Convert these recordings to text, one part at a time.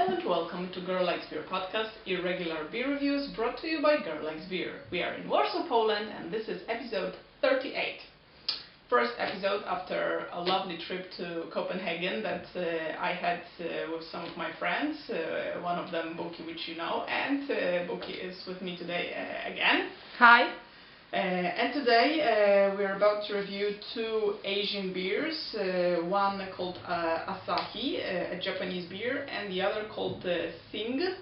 Hello and welcome to Girl Likes Beer podcast, irregular beer reviews brought to you by Girl Likes Beer. We are in Warsaw, Poland, and this is episode 38. First episode after a lovely trip to Copenhagen that I had with some of my friends, one of them Boki, which you know, and Boki is with me today again. Hi. And today we're about to review two Asian beers, one called Asahi, a Japanese beer, and the other called Singha,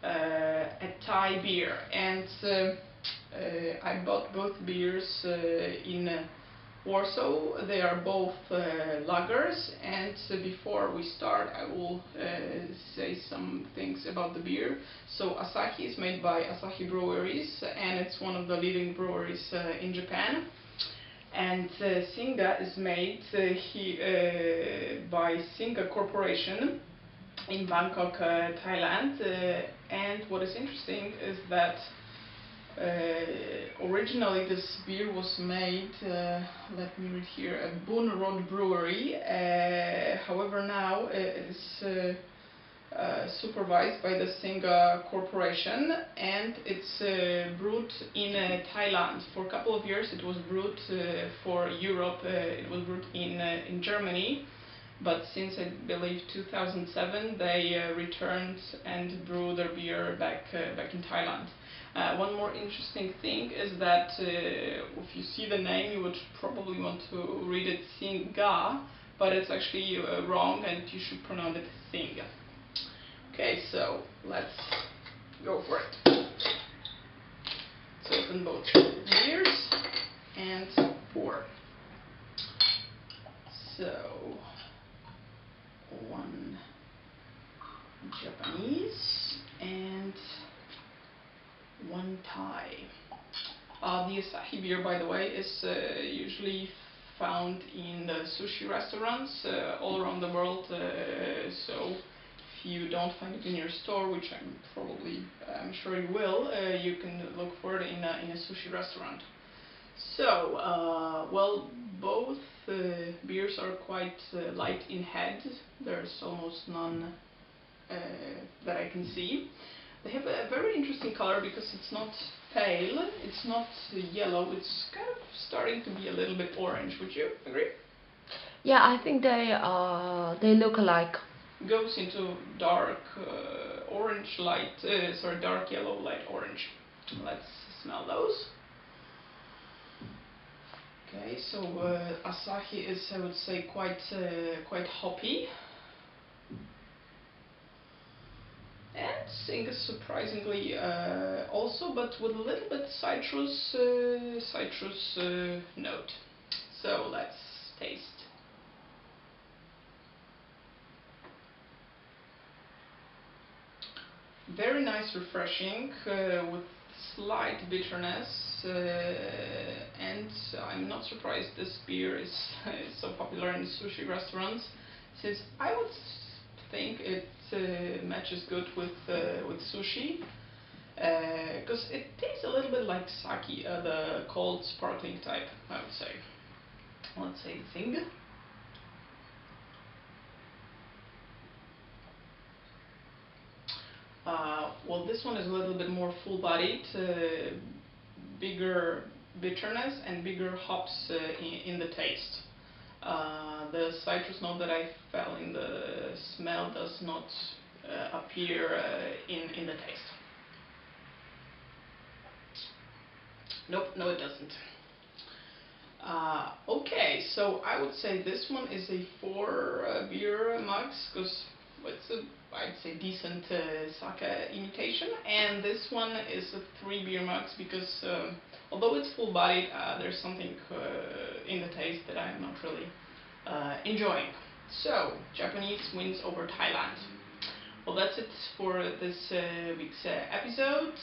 a Thai beer. And I bought both beers in Warsaw. They are both lagers, and before we start I will say some things about the beer. So Asahi is made by Asahi Breweries, and it's one of the leading breweries in Japan. And Singha is made by Singha Corporation in Bangkok, Thailand. And what is interesting is that originally this beer was made, let me read here, at Boon Road Brewery. However, now it is supervised by the Singha Corporation, and it's brewed in Thailand. For a couple of years it was brewed for Europe. It was brewed in Germany, but since I believe 2007 they returned and brewed their beer back in Thailand. One more interesting thing is that if you see the name you would probably want to read it Singha, but it's actually wrong and you should pronounce it Singha. Okay, so let's go for it. Let's open both beers and pour. So, one Japanese and one Thai. The Asahi beer, by the way, is usually found in the sushi restaurants all around the world. So if you don't find it in your store, which I'm sure you will, you can look for it in a sushi restaurant. So, well, both beers are quite light in head. There's almost none that I can see. They have a very interesting color because it's not pale, it's not yellow, it's kind of starting to be a little bit orange. Would you agree? Yeah, I think they look alike. Goes into dark orange, dark yellow, light orange. Let's smell those. Okay, so Asahi is, I would say, quite hoppy. And Singha surprisingly also, but with a little bit citrus note. So let's taste. Very nice, refreshing, with slight bitterness, and I'm not surprised this beer is so popular in sushi restaurants, since I would think it matches good with sushi, because it tastes a little bit like sake, the cold sparkling type, I would say. Let's say the thing. Well, this one is a little bit more full-bodied, bigger bitterness and bigger hops in the taste. The citrus note that I felt in the smell does not appear in the taste. Nope, no it doesn't. Okay, so I would say this one is a 4 beer mugs, because it's a, I'd say, decent sake imitation, and this one is a 3 beer mugs because although it's full bodied, there's something in the taste that I'm not really enjoying. So, Japanese wins over Thailand. Well, that's it for this week's episode.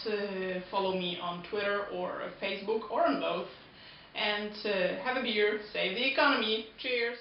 Follow me on Twitter or Facebook or on both. And have a beer, save the economy. Cheers!